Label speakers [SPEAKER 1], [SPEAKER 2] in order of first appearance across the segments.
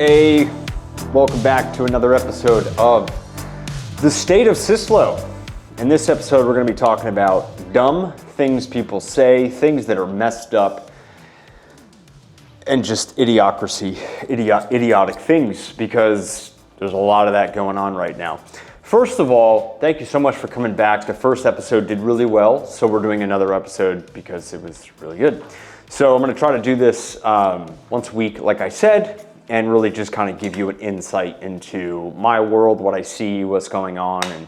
[SPEAKER 1] Welcome back to another episode of the State of Syslo. In this episode, we're going to be talking about dumb things people say, things that are messed up, and just idiotic things, because there's a lot of that going on right now. First of all, thank you so much for coming back. The first episode did really well, so we're doing another episode because it was really good. So I'm going to try to do this once a week, like I said, and really just kind of give you an insight into my world, what I see, what's going on, and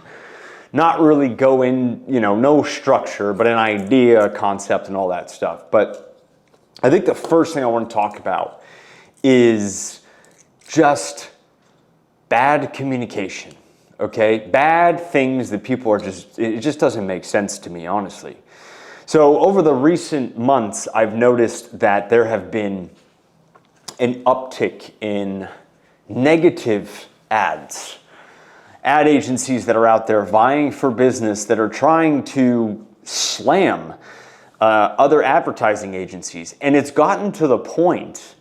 [SPEAKER 1] not really go in, no structure, but an idea, concept, and all that stuff. But I think the first thing I want to talk about is just bad communication, okay? Bad things that people are it just doesn't make sense to me, honestly. So over the recent months, I've noticed that there have been an uptick in negative ads. Ad agencies that are out there vying for business that are trying to slam other advertising agencies. And it's gotten to the point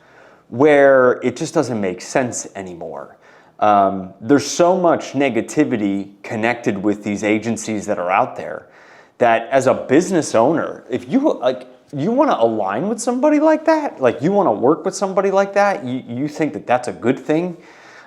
[SPEAKER 1] where it just doesn't make sense anymore. There's so much negativity connected with these agencies that are out there that as a business owner, if you want to align with somebody like that, you want to work with somebody like that, you think that that's a good thing?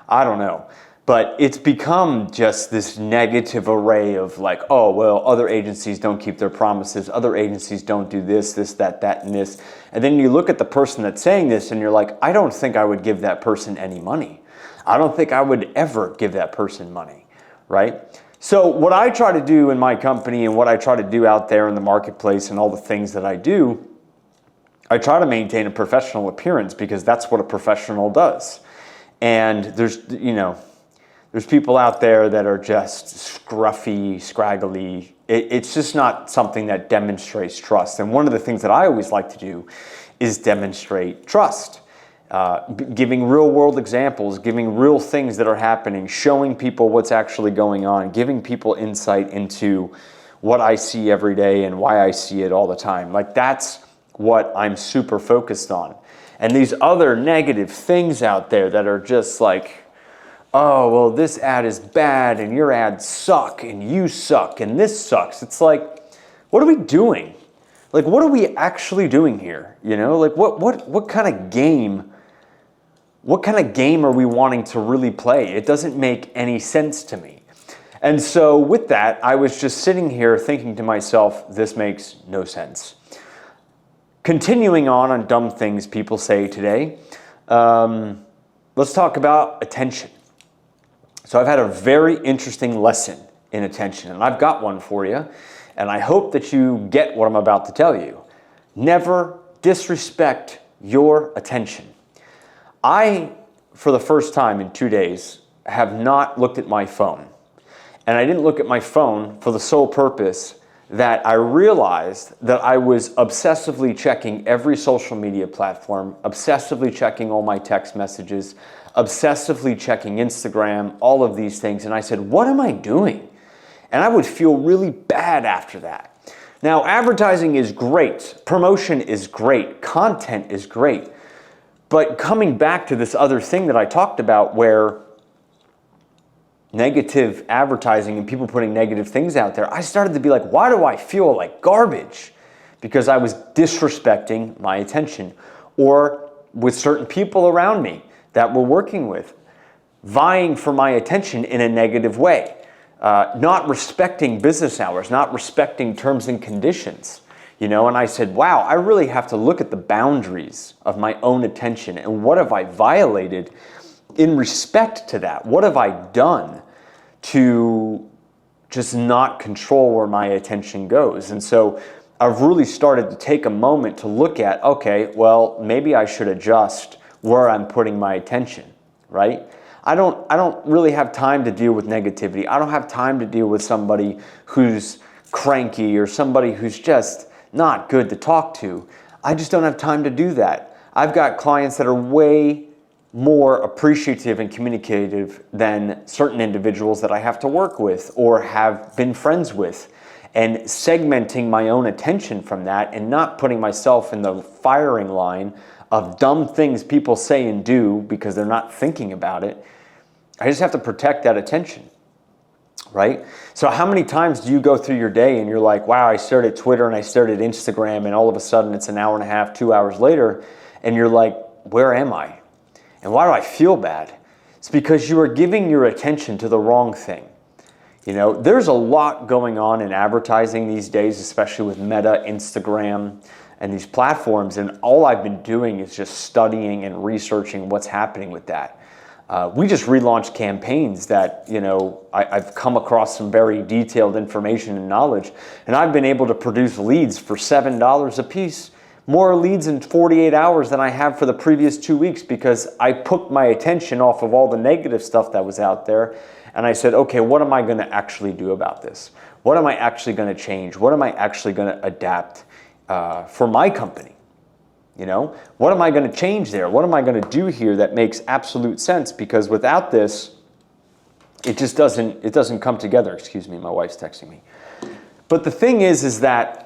[SPEAKER 1] I don't know. But it's become just this negative array of other agencies don't keep their promises, other agencies don't do this, that, and this. And then you look at the person that's saying this and you're like, I don't think I would give that person any money. I don't think I would ever give that person money, right? So what I try to do in my company and what I try to do out there in the marketplace and all the things that I do, I try to maintain a professional appearance because that's what a professional does. And there's people out there that are just scruffy, scraggly. It's just not something that demonstrates trust. And one of the things that I always like to do is demonstrate trust. Giving real world examples, giving real things that are happening, showing people what's actually going on, giving people insight into what I see every day and why I see it all the time. That's what I'm super focused on. And these other negative things out there that are just oh, well, this ad is bad and your ads suck and you suck and this sucks. It's what are we doing? What are we actually doing here? What kind of game? What kind of game are we wanting to really play? It doesn't make any sense to me. And so with that, I was just sitting here thinking to myself, this makes no sense. Continuing on dumb things people say today, let's talk about attention. So I've had a very interesting lesson in attention, and I've got one for you, and I hope that you get what I'm about to tell you. Never disrespect your attention. I, for the first time in 2 days, have not looked at my phone. And I didn't look at my phone for the sole purpose that I realized that I was obsessively checking every social media platform, obsessively checking all my text messages, obsessively checking Instagram, all of these things. And I said, what am I doing? And I would feel really bad after that. Now, advertising is great. Promotion is great. Content is great. But coming back to this other thing that I talked about where negative advertising and people putting negative things out there, I started to be like, why do I feel like garbage? Because I was disrespecting my attention, or with certain people around me that we're working with, vying for my attention in a negative way, not respecting business hours, not respecting terms and conditions. And I said, wow, I really have to look at the boundaries of my own attention and what have I violated in respect to that? What have I done to just not control where my attention goes? And so I've really started to take a moment to look at, okay, well, maybe I should adjust where I'm putting my attention, right? I don't really have time to deal with negativity. I don't have time to deal with somebody who's cranky or somebody who's just not good to talk to. I just don't have time to do that. I've got clients that are way more appreciative and communicative than certain individuals that I have to work with or have been friends with. And segmenting my own attention from that and not putting myself in the firing line of dumb things people say and do because they're not thinking about it, I just have to protect that attention, right? So how many times do you go through your day and you're like, wow, I started Twitter and I started Instagram, and all of a sudden it's an hour and a half, 2 hours later, and you're like, where am I? And why do I feel bad? It's because you are giving your attention to the wrong thing. You know, there's a lot going on in advertising these days, especially with Meta, Instagram, and these platforms. And all I've been doing is just studying and researching what's happening with that. We just relaunched campaigns that, you know, I've come across some very detailed information and knowledge, and I've been able to produce leads for $7 a piece. More leads in 48 hours than I have for the previous 2 weeks, because I put my attention off of all the negative stuff that was out there. And I said, okay, what am I going to actually do about this? What am I actually going to change? What am I actually going to adapt for my company? You know, what am I going to change there? What am I going to do here that makes absolute sense? Because without this, it just doesn't come together. Excuse me, my wife's texting me. But the thing is that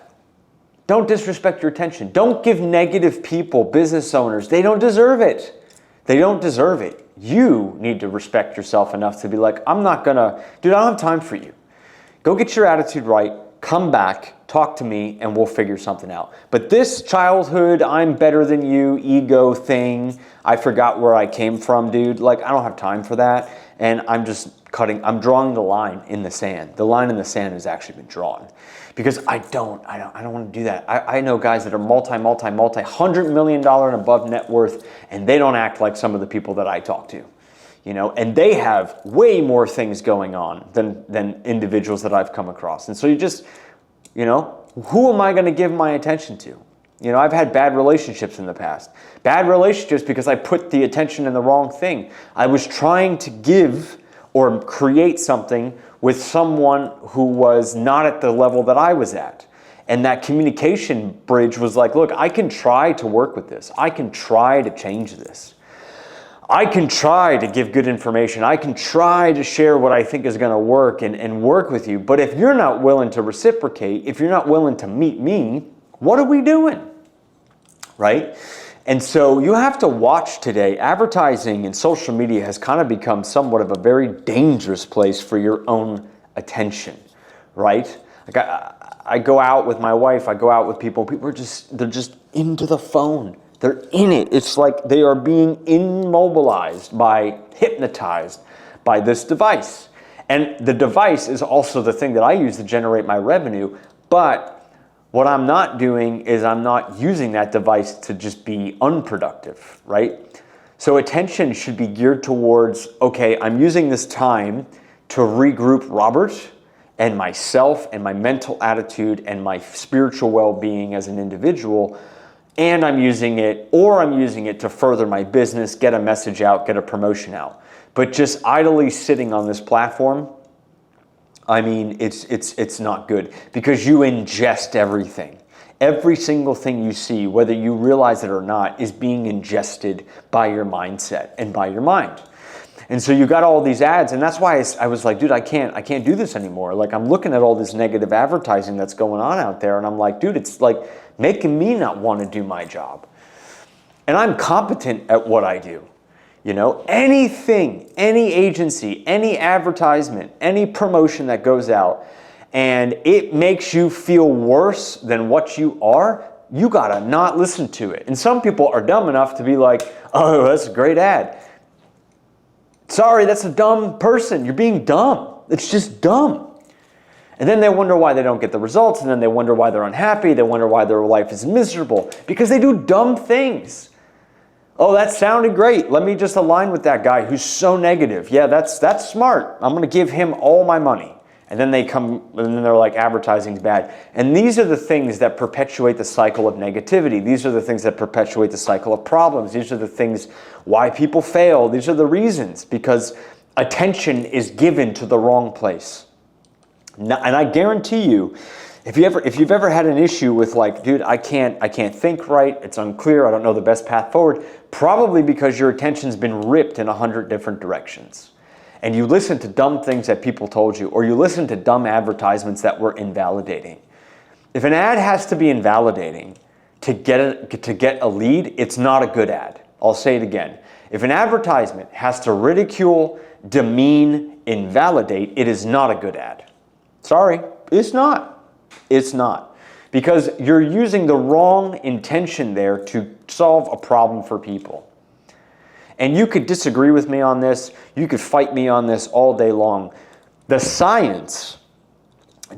[SPEAKER 1] don't disrespect your attention. Don't give negative people, business owners, they don't deserve it. They don't deserve it. You need to respect yourself enough to be like, I'm not gonna, dude, I don't have time for you. Go get your attitude right, come back, talk to me, and we'll figure something out. But this childhood, I'm better than you, ego thing, I forgot where I came from, dude, like, I don't have time for that. And I'm just I'm drawing the line in the sand. The line in the sand has actually been drawn. Because I don't want to do that. I know guys that are multi $100 million and above net worth, and they don't act like some of the people that I talk to, you know, and they have way more things going on than individuals that I've come across. And so you just, you know, who am I going to give my attention to? You know, I've had bad relationships in the past. Bad relationships because I put the attention in the wrong thing. I was trying to give or create something with someone who was not at the level that I was at. And that communication bridge was like, look, I can try to work with this. I can try to change this. I can try to give good information. I can try to share what I think is going to work and work with you. But if you're not willing to reciprocate, if you're not willing to meet me, what are we doing? Right? And so you have to watch today. Advertising and social media has kind of become somewhat of a very dangerous place for your own attention, right? Like I go out with my wife, I go out with people are they're just into the phone. They're in it. It's like they are being immobilized hypnotized by this device. And the device is also the thing that I use to generate my revenue, but what I'm not doing is I'm not using that device to just be unproductive, right? So attention should be geared towards, okay, I'm using this time to regroup Robert and myself and my mental attitude and my spiritual well-being as an individual, and I'm using it to further my business, get a message out, get a promotion out. But just idly sitting on this platform, I mean, it's not good, because you ingest everything. Every single thing you see, whether you realize it or not, is being ingested by your mindset and by your mind. And so you got all these ads, and that's why I was like, dude, I can't do this anymore. Like, I'm looking at all this negative advertising that's going on out there, and I'm like, dude, it's like making me not want to do my job. And I'm competent at what I do. You know, anything, any agency, any advertisement, any promotion that goes out, and it makes you feel worse than what you are, you gotta not listen to it. And some people are dumb enough to be like, oh, that's a great ad. Sorry, that's a dumb person. You're being dumb. It's just dumb. And then they wonder why they don't get the results, and then they wonder why they're unhappy. They wonder why their life is miserable, because they do dumb things. Oh, that sounded great. Let me just align with that guy who's so negative. Yeah, that's smart. I'm going to give him all my money. And then they're like, advertising's bad. And these are the things that perpetuate the cycle of negativity. These are the things that perpetuate the cycle of problems. These are the things why people fail. These are the reasons, because attention is given to the wrong place. And I guarantee you, if you've ever had an issue with like, dude, I can't think right, it's unclear, I don't know the best path forward, probably because your attention's been ripped in 100 different directions. And you listen to dumb things that people told you, or you listen to dumb advertisements that were invalidating. If an ad has to be invalidating, to get a lead, it's not a good ad. I'll say it again. If an advertisement has to ridicule, demean, invalidate, it is not a good ad. Sorry, it's not. It's not. Because you're using the wrong intention there to solve a problem for people. And you could disagree with me on this. You could fight me on this all day long. The science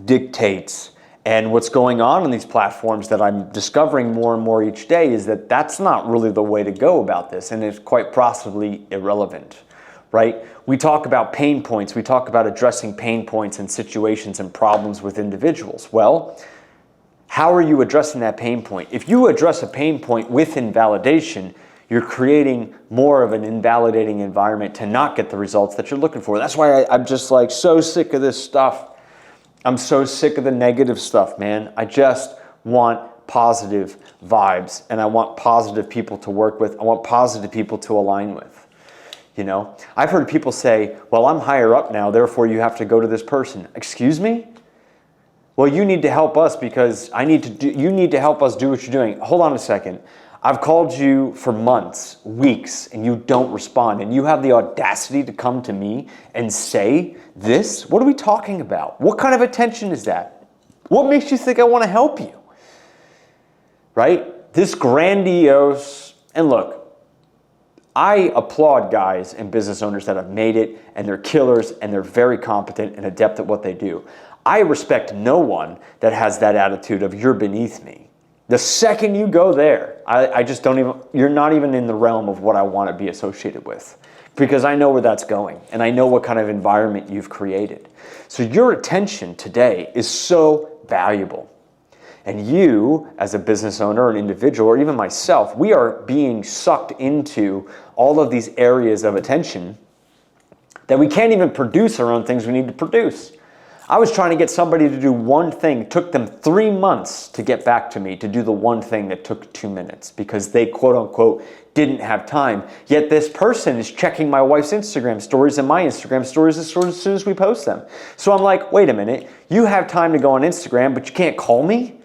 [SPEAKER 1] dictates, and what's going on these platforms that I'm discovering more and more each day is that that's not really the way to go about this, and it's quite possibly irrelevant, right? We talk about pain points. We talk about addressing pain points and situations and problems with individuals. Well, how are you addressing that pain point? If you address a pain point with invalidation, you're creating more of an invalidating environment to not get the results that you're looking for. That's why I'm just like so sick of this stuff. I'm so sick of the negative stuff, man. I just want positive vibes, and I want positive people to work with. I want positive people to align with. You know, I've heard people say, well, I'm higher up now, therefore you have to go to this person. Excuse me? Well, you need to help us because you need to help us do what you're doing. Hold on a second. I've called you for months, weeks, and you don't respond. And you have the audacity to come to me and say this? What are we talking about? What kind of attention is that? What makes you think I want to help you? Right? This grandiose, and look, I applaud guys and business owners that have made it, and they're killers, and they're very competent and adept at what they do. I respect no one that has that attitude of you're beneath me. The second you go there, I just don't even, you're not even in the realm of what I want to be associated with, because I know where that's going and I know what kind of environment you've created. So your attention today is so valuable. And you, as a business owner, an individual, or even myself, we are being sucked into all of these areas of attention that we can't even produce our own things we need to produce. I was trying to get somebody to do one thing. It took them 3 months to get back to me to do the one thing that took 2 minutes because they, quote unquote, didn't have time. Yet this person is checking my wife's Instagram stories and my Instagram stories as soon as we post them. So I'm like, wait a minute, you have time to go on Instagram, but you can't call me?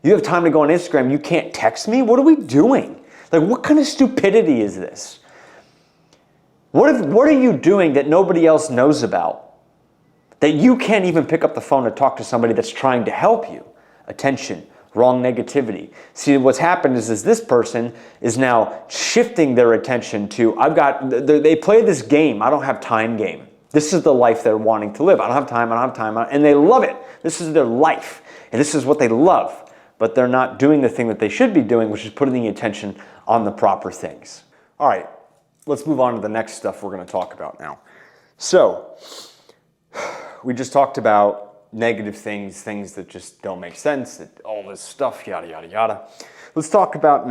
[SPEAKER 1] You have time to go on Instagram, you can't text me? What are we doing? Like, what kind of stupidity is this? What are you doing that nobody else knows about? That you can't even pick up the phone to talk to somebody that's trying to help you. Attention, wrong negativity. See, what's happened is this person is now shifting their attention to, they play this game, I don't have time game. This is the life they're wanting to live. I don't have time, and they love it. This is their life, and this is what they love. But they're not doing the thing that they should be doing, which is putting the attention on the proper things. All right, let's move on to the next stuff we're going to talk about now. So, we just talked about negative things that just don't make sense, all this stuff, yada, yada, yada. Let's talk about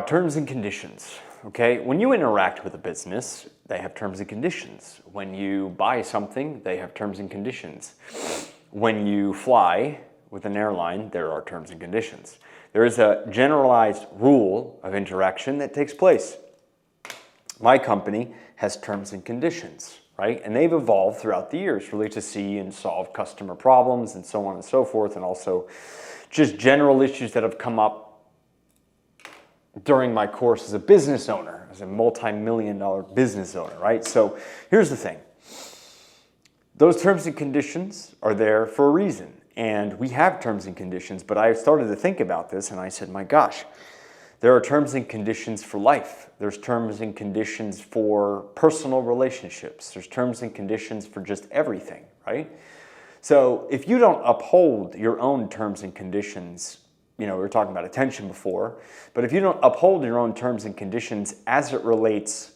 [SPEAKER 1] terms and conditions, okay? When you interact with a business, they have terms and conditions. When you buy something, they have terms and conditions. When you fly with an airline, there are terms and conditions. There is a generalized rule of interaction that takes place. My company has terms and conditions, right? And they've evolved throughout the years really to see and solve customer problems and so on and so forth, and also just general issues that have come up during my course as a business owner, as a multi-million-dollar business owner, right? So here's the thing. Those terms and conditions are there for a reason, and we have terms and conditions, but I started to think about this and I said, my gosh, there are terms and conditions for life. There's terms and conditions for personal relationships. There's terms and conditions for just everything, right? So if you don't uphold your own terms and conditions, we were talking about attention before, but if you don't uphold your own terms and conditions as it relates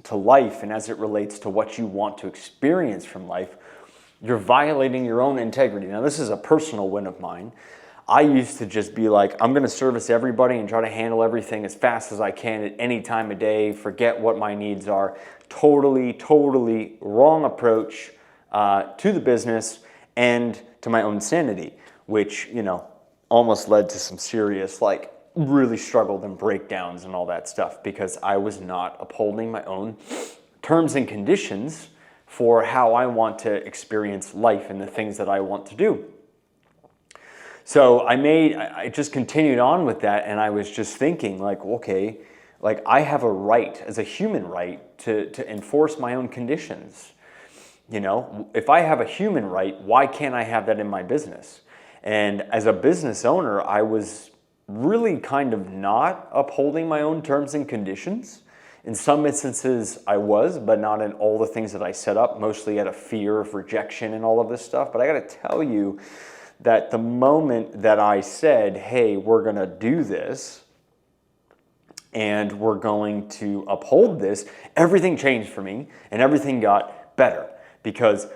[SPEAKER 1] to life and as it relates to what you want to experience from life, you're violating your own integrity. Now, this is a personal win of mine. I used to just be like, I'm going to service everybody and try to handle everything as fast as I can at any time of day, forget what my needs are. Totally wrong approach to the business and to my own sanity, which, almost led to some serious, really struggled and breakdowns and all that stuff because I was not upholding my own terms and conditions for how I want to experience life and the things that I want to do. So I just continued on with that, and I was just thinking like, okay, like I have a right, as a human right, to enforce my own conditions. You know, if I have a human right, why can't I have that in my business? And as a business owner, I was really kind of not upholding my own terms and conditions. In some instances I was, but not in all the things that I set up, mostly out of fear of rejection and all of this stuff. But I gotta tell you that the moment that I said, hey, we're gonna do this, and we're going to uphold this, everything changed for me and everything got better, because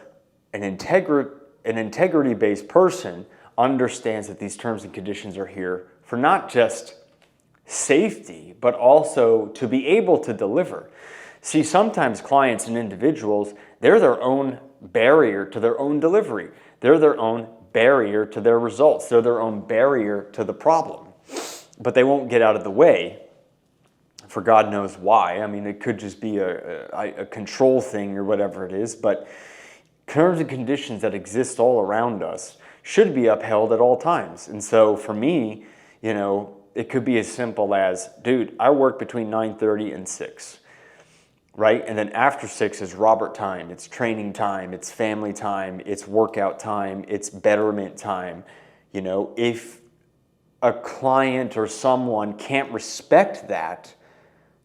[SPEAKER 1] an integrity-based person understands that these terms and conditions are here for not just safety, but also to be able to deliver. See, sometimes clients and individuals, they're their own barrier to their own delivery. They're their own barrier to their results. They're their own barrier to the problem. But they won't get out of the way, for God knows why. I mean, it could just be a control thing or whatever it is, but terms and conditions that exist all around us should be upheld at all times. And so for me, you know, it could be as simple as, dude, I work between 9:30 and 6, right? And then after 6 is Robert time, it's training time, it's family time, it's workout time, it's betterment time. You know, if a client or someone can't respect that,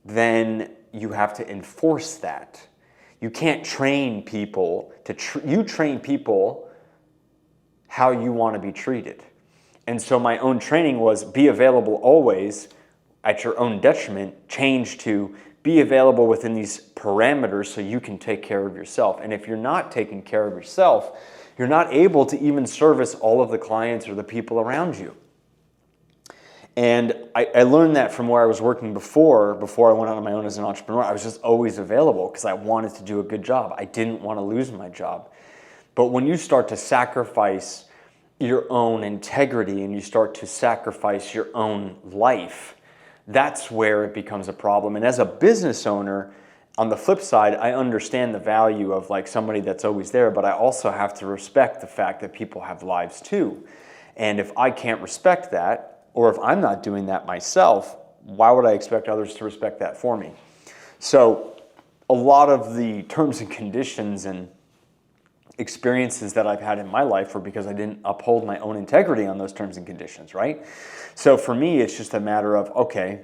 [SPEAKER 1] then you have to enforce that. You can't train people you train people how you want to be treated. And so my own training was be available always at your own detriment, change to be available within these parameters so you can take care of yourself. And if you're not taking care of yourself, you're not able to even service all of the clients or the people around you. And I learned that from where I was working before I went out on my own as an entrepreneur. I was just always available because I wanted to do a good job. I didn't want to lose my job. But when you start to sacrifice your own integrity and you start to sacrifice your own life, that's where it becomes a problem. And as a business owner, on the flip side, I understand the value of like somebody that's always there, but I also have to respect the fact that people have lives too. And if I can't respect that, or if I'm not doing that myself, why would I expect others to respect that for me? So a lot of the terms and conditions and experiences that I've had in my life were because I didn't uphold my own integrity on those terms and conditions, right? So for me, it's just a matter of, okay,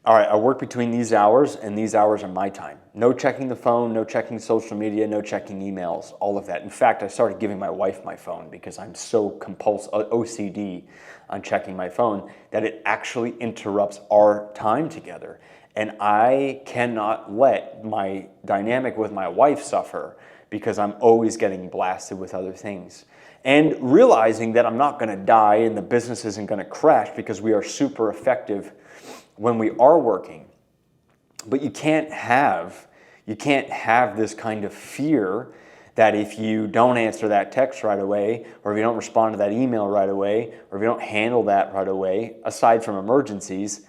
[SPEAKER 1] all right, I work between these hours and these hours are my time. No checking the phone, no checking social media, no checking emails, all of that. In fact, I started giving my wife my phone because I'm so OCD on checking my phone that it actually interrupts our time together. And I cannot let my dynamic with my wife suffer because I'm always getting blasted with other things. And realizing that I'm not gonna die and the business isn't gonna crash because we are super effective when we are working. But you can't have this kind of fear that if you don't answer that text right away, or if you don't respond to that email right away, or if you don't handle that right away, aside from emergencies,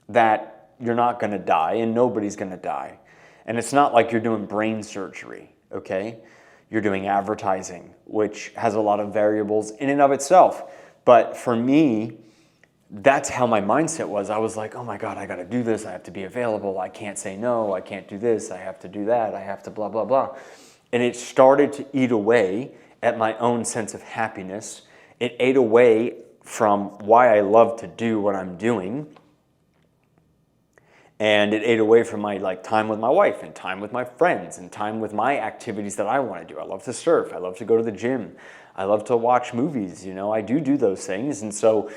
[SPEAKER 1] that you're not gonna die and nobody's gonna die. And it's not like you're doing brain surgery, okay? You're doing advertising, which has a lot of variables in and of itself. But for me, that's how my mindset was. I was like, oh my God, I gotta do this. I have to be available. I can't say no. I can't do this. I have to do that. I have to blah, blah, blah. And it started to eat away at my own sense of happiness. It ate away from why I love to do what I'm doing. And it ate away from my time with my wife and time with my friends and time with my activities that I want to do. I love to surf. I love to go to the gym. I love to watch movies. You know, I do those things. And so,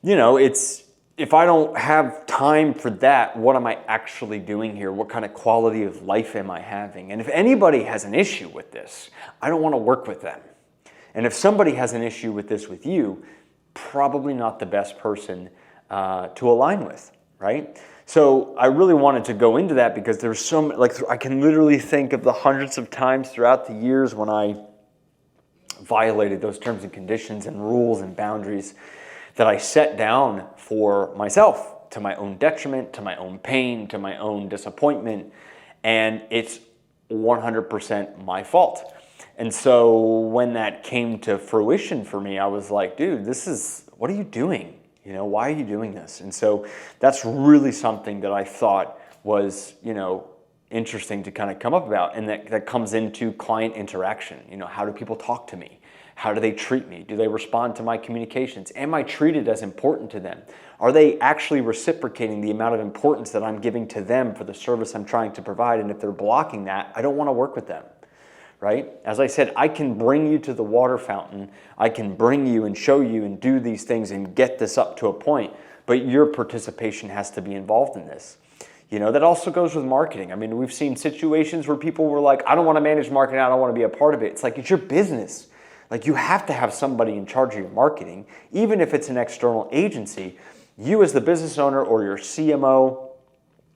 [SPEAKER 1] you know, if I don't have time for that, what am I actually doing here? What kind of quality of life am I having? And if anybody has an issue with this, I don't want to work with them. And if somebody has an issue with this with you, probably not the best person to align with, right? So I really wanted to go into that because there's so I can literally think of the hundreds of times throughout the years when I violated those terms and conditions and rules and boundaries that I set down for myself, to my own detriment, to my own pain, to my own disappointment, and it's 100% my fault. And so when that came to fruition for me, I was like, dude, what are you doing? Why are you doing this? And so that's really something that I thought was, interesting to kind of come up about. And that comes into client interaction. How do people talk to me? How do they treat me? Do they respond to my communications? Am I treated as important to them? Are they actually reciprocating the amount of importance that I'm giving to them for the service I'm trying to provide? And if they're blocking that, I don't want to work with them, right? As I said, I can bring you to the water fountain. I can bring you and show you and do these things and get this up to a point, but your participation has to be involved in this. That also goes with marketing. I mean, we've seen situations where people were like, I don't want to manage marketing. I don't want to be a part of it. It's like, it's your business. Like, you have to have somebody in charge of your marketing, even if it's an external agency. You as the business owner or your CMO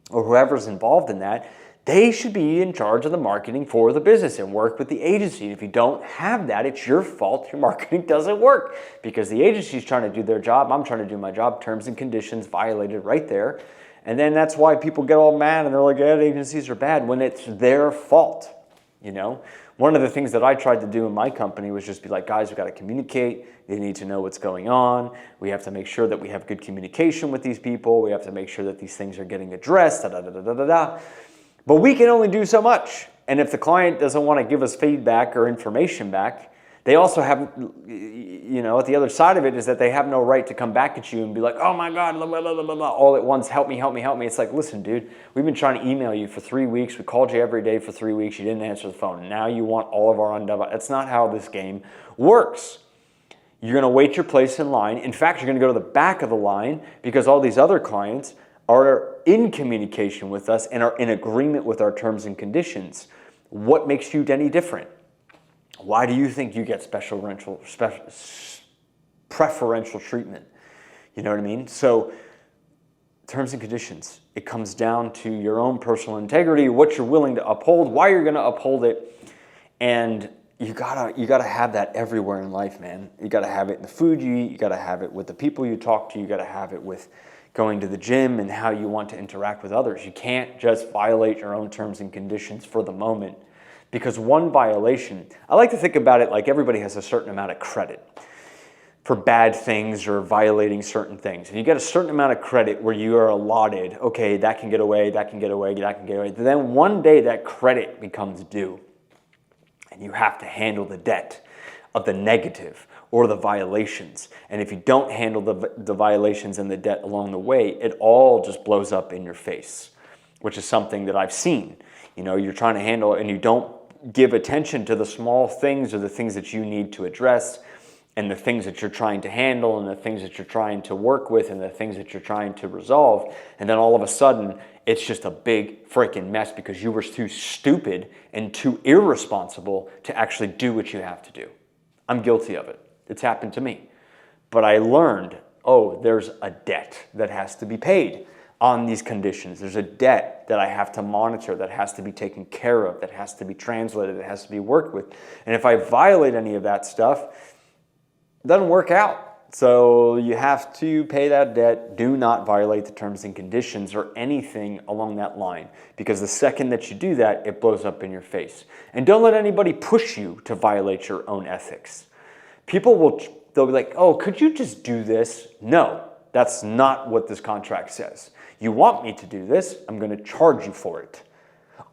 [SPEAKER 1] or whoever's involved in that, they should be in charge of the marketing for the business and work with the agency. If you don't have that, it's your fault your marketing doesn't work, because the agency's trying to do their job. I'm trying to do my job. Terms and conditions violated right there. And then that's why people get all mad and they're like, ad agencies are bad, when it's their fault. One of the things that I tried to do in my company was just be like, guys, we've got to communicate. They need to know what's going on. We have to make sure that we have good communication with these people. We have to make sure that these things are getting addressed, But we can only do so much. And if the client doesn't want to give us feedback or information back, they also have, at the other side of it is that they have no right to come back at you and be like, oh my God, blah, blah, blah, blah, blah, all at once, help me. It's like, listen, dude, we've been trying to email you for 3 weeks. We called you every day for 3 weeks. You didn't answer the phone. And now you want all of our undone. That's not how this game works. You're going to wait your place in line. In fact, you're going to go to the back of the line because all these other clients are in communication with us and are in agreement with our terms and conditions. What makes you any different? Why do you think you get preferential treatment? You know what I mean? So terms and conditions, it comes down to your own personal integrity, what you're willing to uphold, why you're going to uphold it. And you gotta have that everywhere in life, man. You gotta have it in the food you eat. You gotta have it with the people you talk to. You gotta have it with going to the gym and how you want to interact with others. You can't just violate your own terms and conditions for the moment. Because one violation, I like to think about it like everybody has a certain amount of credit for bad things or violating certain things. And you get a certain amount of credit where you are allotted, okay, that can get away, that can get away, that can get away. Then one day that credit becomes due and you have to handle the debt of the negative or the violations. And if you don't handle the violations and the debt along the way, it all just blows up in your face, which is something that I've seen. You're trying to handle it and you don't give attention to the small things or the things that you need to address and the things that you're trying to handle and the things that you're trying to work with and the things that you're trying to resolve. And then all of a sudden, it's just a big freaking mess because you were too stupid and too irresponsible to actually do what you have to do. I'm guilty of it. It's happened to me. But I learned, there's a debt that has to be paid on these conditions. There's a debt that I have to monitor, that has to be taken care of, that has to be translated, that has to be worked with. And if I violate any of that stuff, it doesn't work out. So you have to pay that debt. Do not violate the terms and conditions or anything along that line, because the second that you do that, it blows up in your face. And don't let anybody push you to violate your own ethics. They'll be like, could you just do this? No, that's not what this contract says. You want me to do this, I'm going to charge you for it.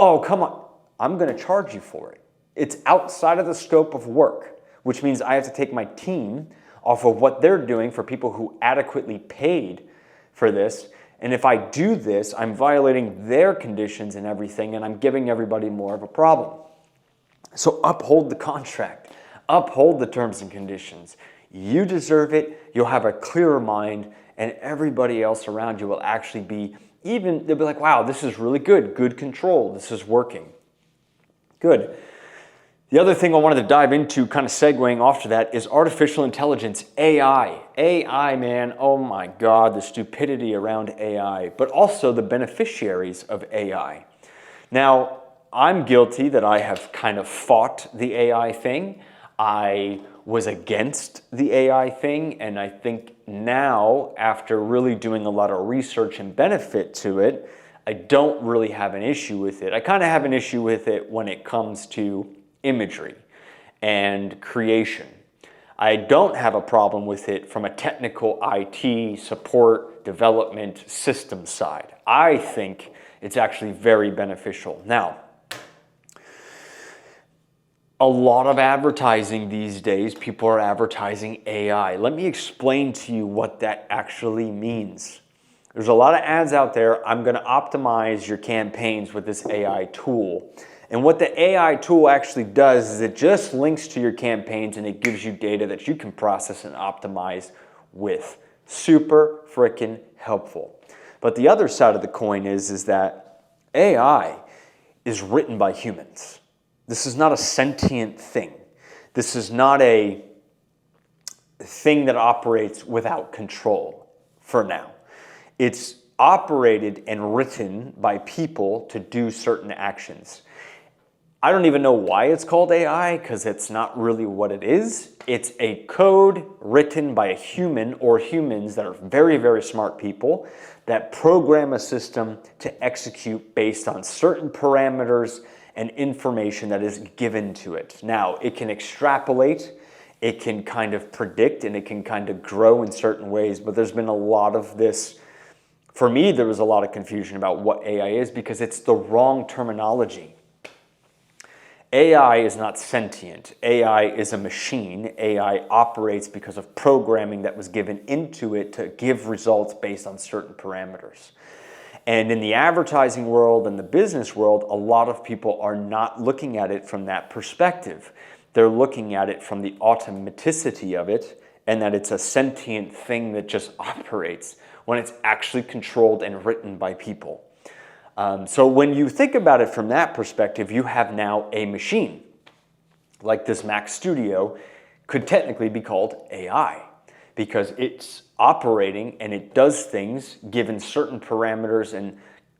[SPEAKER 1] Oh, come on, I'm going to charge you for it. It's outside of the scope of work, which means I have to take my team off of what they're doing for people who adequately paid for this. And if I do this, I'm violating their conditions and everything, and I'm giving everybody more of a problem. So uphold the contract, uphold the terms and conditions. You deserve it, you'll have a clearer mind, and everybody else around you will actually they'll be like, wow, this is really good. Good control. This is working. Good. The other thing I wanted to dive into, kind of segueing off to that, is artificial intelligence, AI. AI, man, oh my God, the stupidity around AI, but also the beneficiaries of AI. Now, I'm guilty that I have kind of fought the AI thing. I was against the AI thing, and I think now, after really doing a lot of research and benefit to it, I don't really have an issue with it. I kind of have an issue with it when it comes to imagery. and creation. I don't have a problem with it from a technical IT support, development, system side. I think it's actually very beneficial. Now, a lot of advertising these days, people are advertising AI. Let me explain to you what that actually means. There's a lot of ads out there. I'm going to optimize your campaigns with this AI tool. And what the AI tool actually does is it just links to your campaigns and it gives you data that you can process and optimize with. Super freaking helpful. But the other side of the coin is that AI is written by humans. This is not a sentient thing. This is not a thing that operates without control for now. It's operated and written by people to do certain actions. I don't even know why it's called AI, because it's not really what it is. It's a code written by a human or humans that are very, very smart people that program a system to execute based on certain parameters and information that is given to it. Now, it can extrapolate, it can kind of predict, and it can kind of grow in certain ways, but there's been a lot of this. For me, there was a lot of confusion about what AI is because it's the wrong terminology. AI is not sentient. AI is a machine. AI operates because of programming that was given into it to give results based on certain parameters. And in the advertising world and the business world, a lot of people are not looking at it from that perspective. They're looking at it from the automaticity of it and that it's a sentient thing that just operates when it's actually controlled and written by people. So when you think about it from that perspective, you have now a machine. Like this Mac Studio could technically be called AI because it's operating and it does things given certain parameters and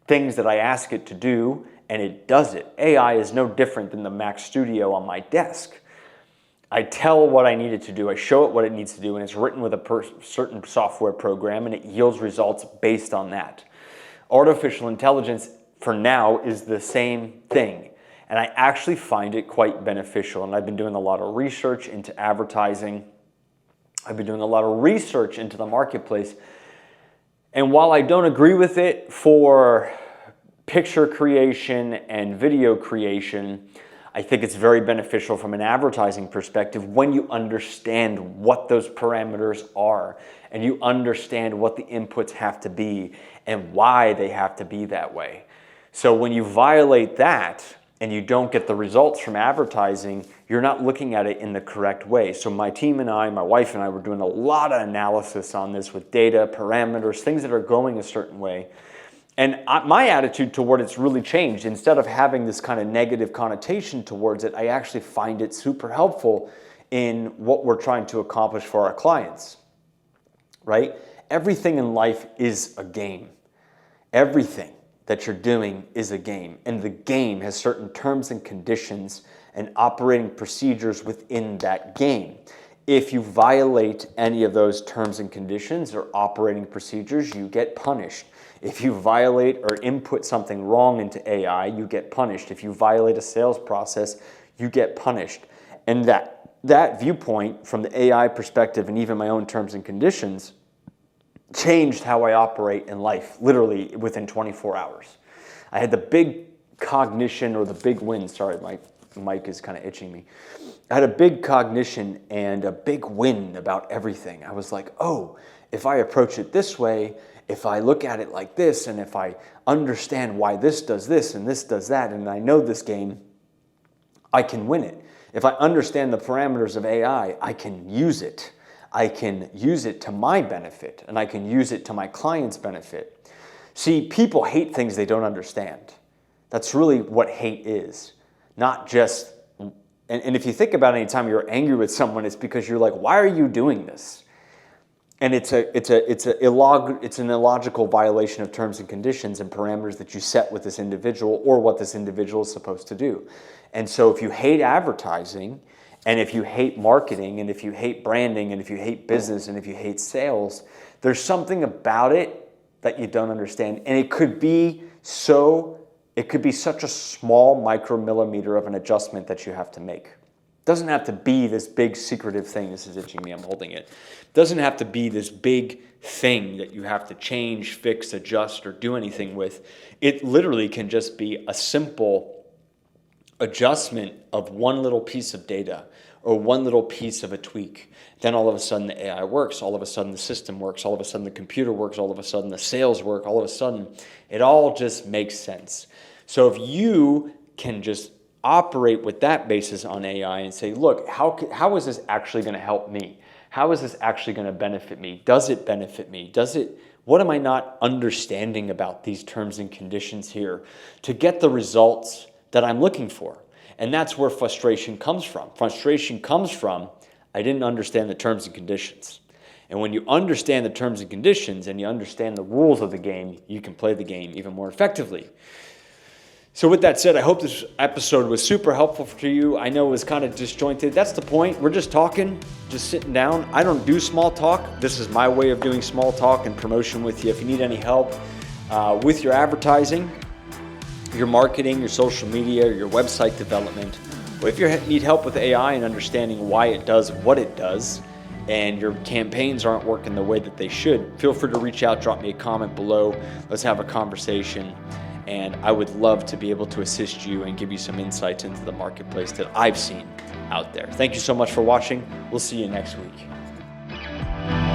[SPEAKER 1] things that I ask it to do, and it does it. AI is no different than the Mac Studio on my desk. I tell what I need it to do, I show it what it needs to do, and it's written with a certain software program, and it yields results based on that. Artificial intelligence, for now, is the same thing. And I actually find it quite beneficial. And I've been doing a lot of research into advertising. I've been doing a lot of research into the marketplace. And while I don't agree with it for picture creation and video creation, I think it's very beneficial from an advertising perspective when you understand what those parameters are and you understand what the inputs have to be and why they have to be that way. So when you violate that and you don't get the results from advertising, you're not looking at it in the correct way. So my team and I, my wife and I, were doing a lot of analysis on this with data, parameters, things that are going a certain way. And my attitude toward it's really changed. Instead of having this kind of negative connotation towards it, I actually find it super helpful in what we're trying to accomplish for our clients, right? Everything in life is a game. Everything that you're doing is a game. And the game has certain terms and conditions and operating procedures within that game. If you violate any of those terms and conditions or operating procedures, you get punished. If you violate or input something wrong into AI, you get punished. If you violate a sales process, you get punished. And that viewpoint from the AI perspective and even my own terms and conditions changed how I operate in life, literally within 24 hours. I had the big cognition or the big win. Sorry, my mic is kind of itching me. I had a big cognition and a big win about everything. I was like, oh, if I approach it this way, if I look at it like this, and if I understand why this does this and this does that, and I know this game, I can win it. If I understand the parameters of AI, I can use it. I can use it to my benefit, and I can use it to my client's benefit. See, people hate things they don't understand. That's really what hate is. Not just, and if you think about it, anytime you're angry with someone, it's because you're like, why are you doing this? And it's an illogical violation of terms and conditions and parameters that you set with this individual or what this individual is supposed to do. And so if you hate advertising, and if you hate marketing, and if you hate branding, and if you hate business, and if you hate sales, there's something about it that you don't understand. And it could be such a small micromillimeter of an adjustment that you have to make. Doesn't have to be this big secretive thing. This is itching me, I'm holding it. Doesn't have to be this big thing that you have to change, fix, adjust, or do anything with. It literally can just be a simple adjustment of one little piece of data or one little piece of a tweak. Then all of a sudden the AI works, all of a sudden the system works, all of a sudden the computer works, all of a sudden the sales work, all of a sudden it all just makes sense. So if you can just operate with that basis on AI and say, look, how is this actually going to help me? How is this actually going to benefit me? Does it benefit me? What am I not understanding about these terms and conditions here to get the results that I'm looking for? And that's where frustration comes from. Frustration comes from, I didn't understand the terms and conditions. And when you understand the terms and conditions and you understand the rules of the game, you can play the game even more effectively. So with that said, I hope this episode was super helpful for you. I know it was kind of disjointed. That's the point. We're just talking, just sitting down. I don't do small talk. This is my way of doing small talk and promotion with you. If you need any help with your advertising, your marketing, your social media, your website development, or if you need help with AI and understanding why it does what it does, and your campaigns aren't working the way that they should, feel free to reach out, drop me a comment below. Let's have a conversation. And I would love to be able to assist you and give you some insights into the marketplace that I've seen out there. Thank you so much for watching. We'll see you next week.